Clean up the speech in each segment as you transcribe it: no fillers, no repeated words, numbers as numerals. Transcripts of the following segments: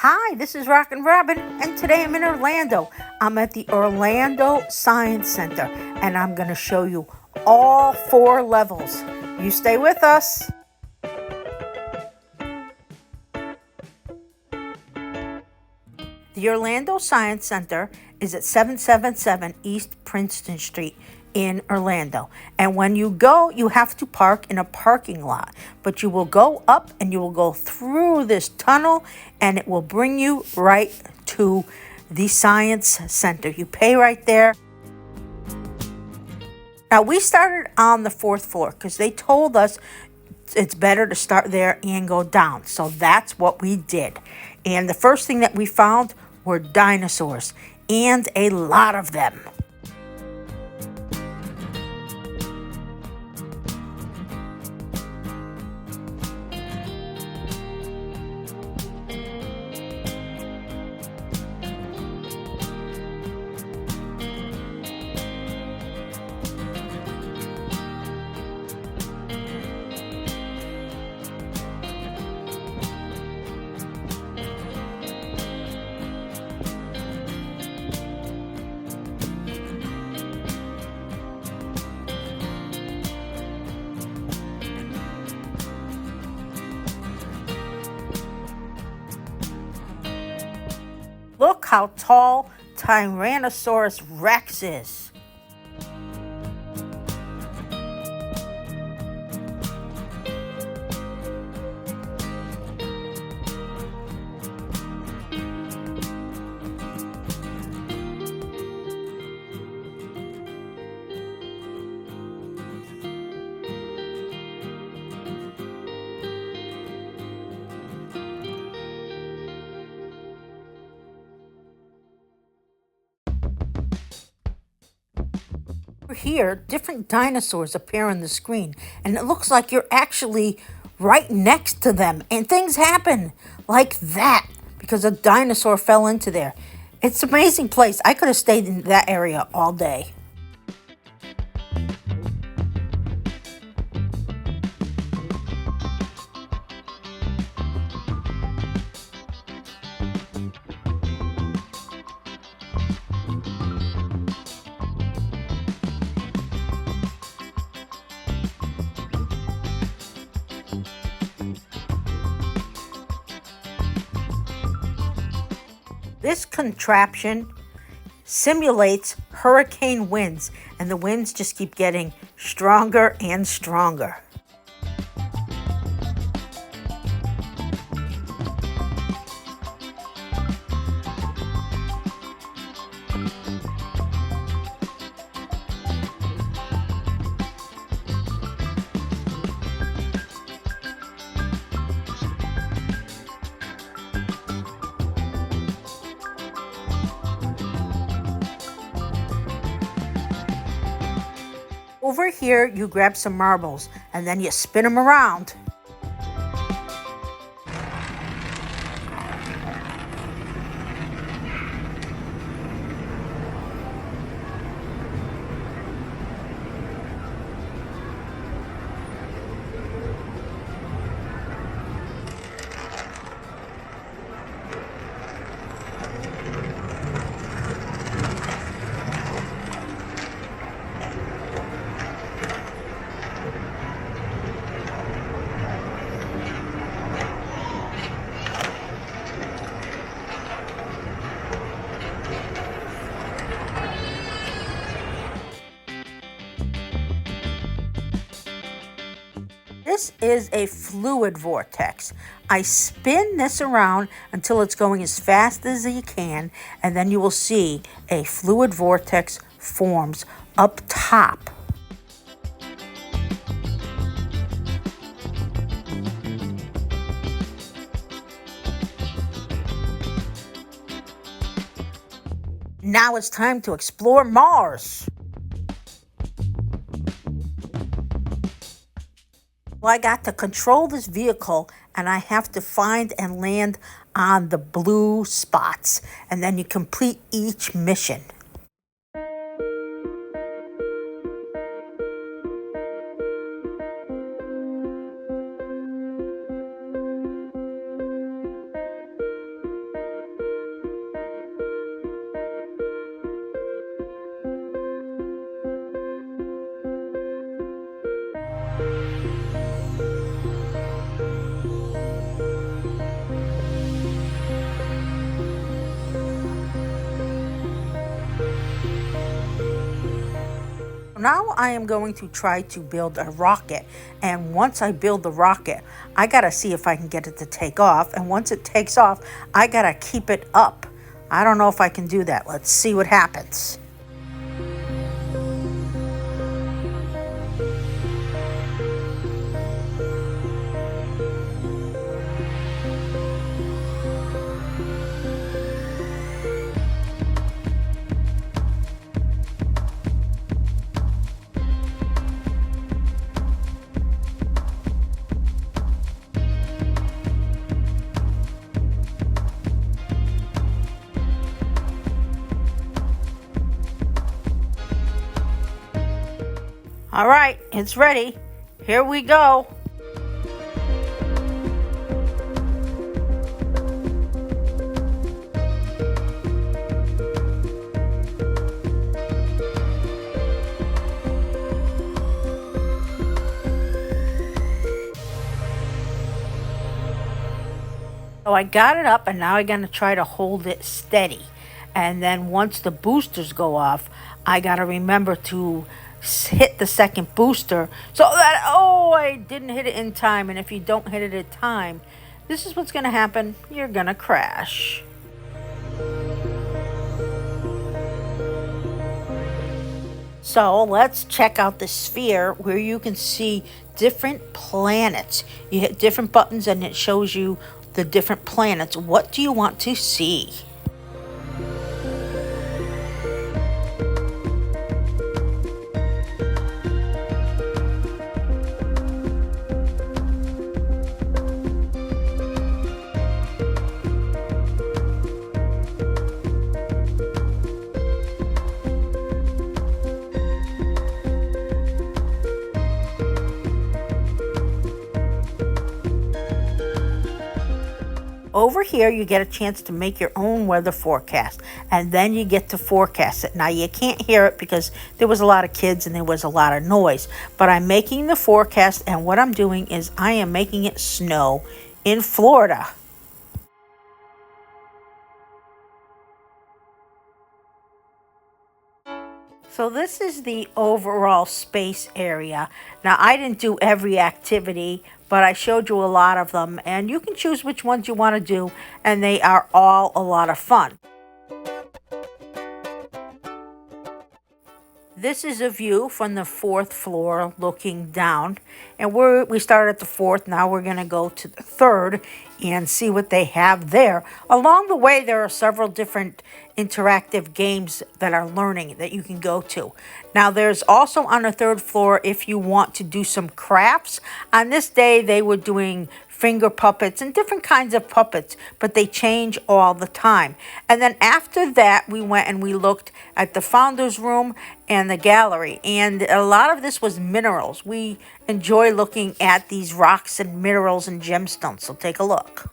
Hi, this is RockinRobin, and today I'm in Orlando. I'm at the Orlando Science Center, and I'm going to show you all 4 levels. You stay with us. The Orlando Science Center is at 777 East Princeton Street in Orlando. And when you go, you have to park in a parking lot. But you will go up and you will go through this tunnel and it will bring you right to the Science Center. You pay right there. Now, we started on the 4th floor because they told us it's better to start there and go down. So that's what we did. And the first thing that we found were dinosaurs, and a lot of them. Look how tall Tyrannosaurus Rex is. Here, different dinosaurs appear on the screen, and it looks like you're actually right next to them, and things happen like that because a dinosaur fell into there. It's an amazing place. I could have stayed in that area all day. This contraption simulates hurricane winds, and the winds just keep getting stronger and stronger. Over here, you grab some marbles, and then you spin them around. This is a fluid vortex. I spin this around until it's going as fast as you can, and then you will see a fluid vortex forms up top. Now it's time to explore Mars. Well, I got to control this vehicle, and I have to find and land on the blue spots, and then you complete each mission. now I am going to try to build a rocket. And once I build the rocket, I gotta see if I can get it to take off. And once it takes off, I gotta keep it up. I don't know if I can do that. Let's see what happens. All right, it's ready. Here we go. So I got it up, and now I'm gonna try to hold it steady. And then once the boosters go off, I gotta remember to hit the second booster so that, oh, I didn't hit it in time. And if you don't hit it in time, this is what's gonna happen. You're gonna crash. So let's check out the sphere where you can see different planets. You hit different buttons and it shows you the different planets. What do you want to see? Over here, you get a chance to make your own weather forecast, and then you get to forecast it. Now, you can't hear it because there was a lot of kids and there was a lot of noise, but I'm making the forecast, and what I'm doing is I am making it snow in Florida. So this is the overall space area. Now, I didn't do every activity, but I showed you a lot of them, and you can choose which ones you want to do, and they are all a lot of fun. This is a view from the 4th floor looking down, and we started at the 4th. Now we're going to go to the 3rd and see what they have there. Along the way, there are several different interactive games that are learning that you can go to. Now there's also on the 3rd floor if you want to do some crafts. On this day, they were doing finger puppets and different kinds of puppets, but they change all the time. And then after that, we went and we looked at the founder's room and the gallery, and a lot of this was minerals. We enjoy looking at these rocks and minerals and gemstones, so take a look.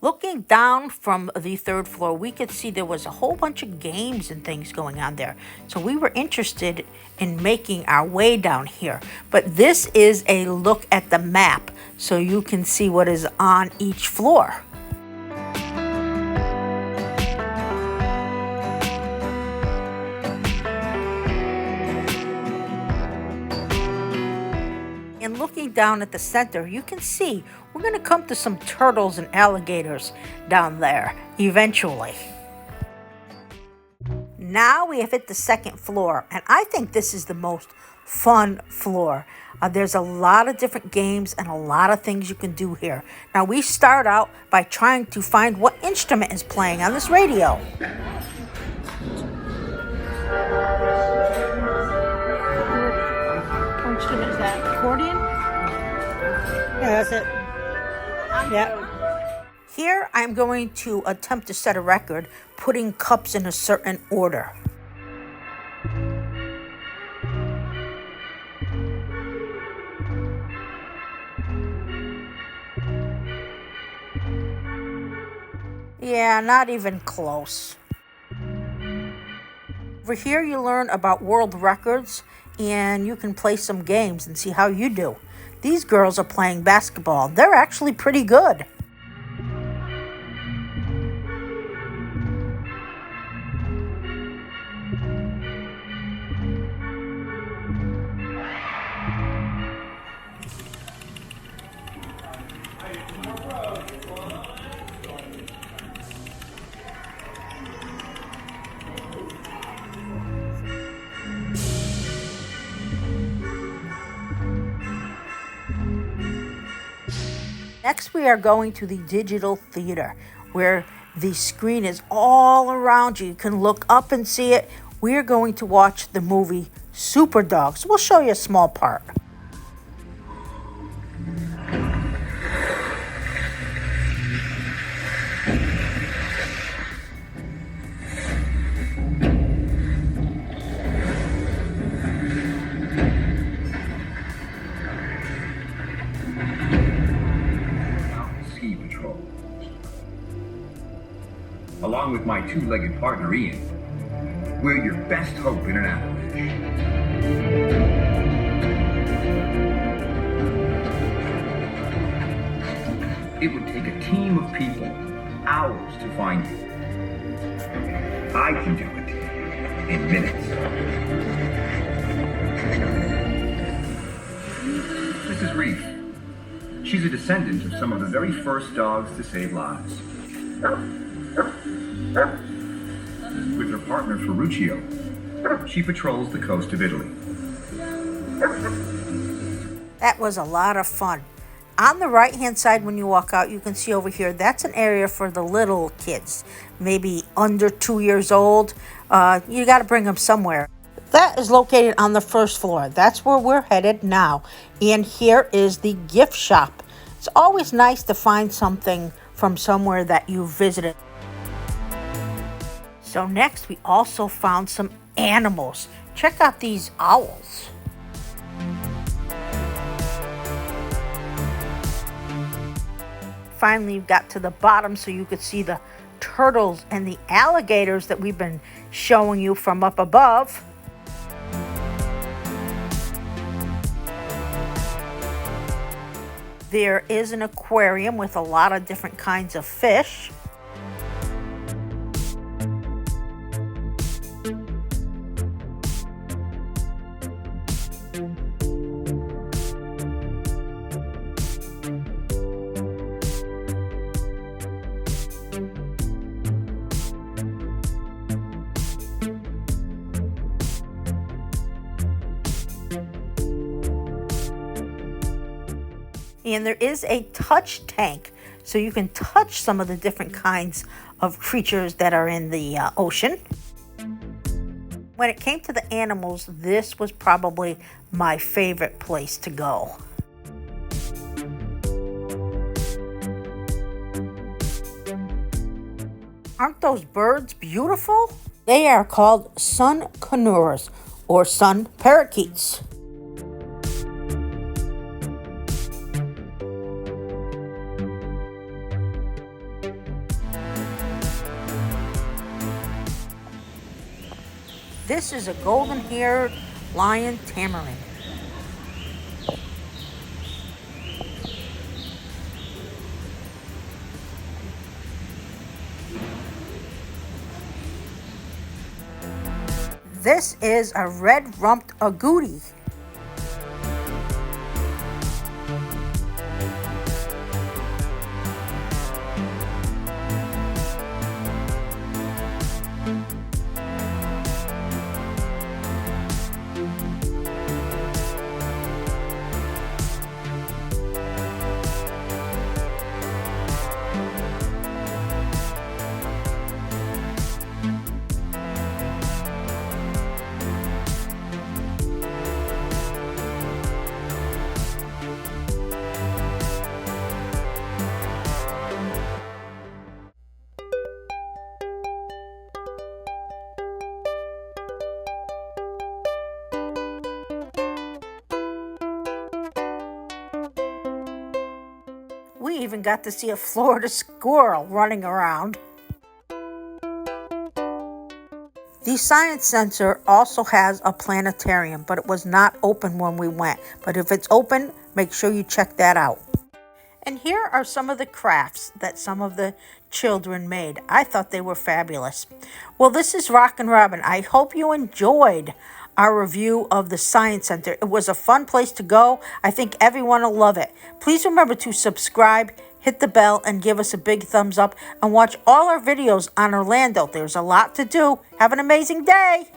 Looking down from the 3rd floor, we could see there was a whole bunch of games and things going on there. So we were interested in making our way down here. But this is a look at the map so you can see what is on each floor. And looking down at the center, you can see we're going to come to some turtles and alligators down there eventually. Now we have hit the 2nd floor, and I think this is the most fun floor. There's a lot of different games and a lot of things you can do here. Now we start out by trying to find what instrument is playing on this radio. What instrument is that? Accordion? Yeah, that's it. Yeah. Here I'm going to attempt to set a record, putting cups in a certain order. Yeah, not even close. Over here you learn about world records, and you can play some games and see how you do. These girls are playing basketball. They're actually pretty good. Next, we are going to the digital theater, where the screen is all around you. You can look up and see it. We are going to watch the movie Super Dogs. We'll show you a small part. Along with my two-legged partner, Ian, we're your best hope in an avalanche. It would take a team of people hours to find you. I can do it in minutes. Mrs. Reef. She's a descendant of some of the very first dogs to save lives. With her partner Ferruccio, she patrols the coast of Italy. That was a lot of fun. On the right hand side when you walk out, you can see over here, that's an area for the little kids, maybe under 2 years old. You got to bring them somewhere. That is located on the first floor. That's where we're headed now. And here is the gift shop. It's always nice to find something from somewhere that you visited. So next, we also found some animals. Check out these owls. Finally, we got to the bottom so you could see the turtles and the alligators that we've been showing you from up above. There is an aquarium with a lot of different kinds of fish. And there is a touch tank, so you can touch some of the different kinds of creatures that are in the ocean. When it came to the animals, this was probably my favorite place to go. Aren't those birds beautiful? They are called sun conures, or sun parakeets. This is a golden-haired lion tamarin. This is a red-rumped agouti. We even got to see a Florida squirrel running around. The Science Center also has a planetarium, but it was not open when we went. But if it's open, Make sure you check that out. And here are some of the crafts that some of the children made. I thought they were fabulous. Well, this is RockinRobin. I hope you enjoyed our review of the Science Center. It was a fun place to go. I think everyone will love it. Please remember to subscribe, hit the bell, and give us a big thumbs up. And watch all our videos on Orlando. There's a lot to do. Have an amazing day.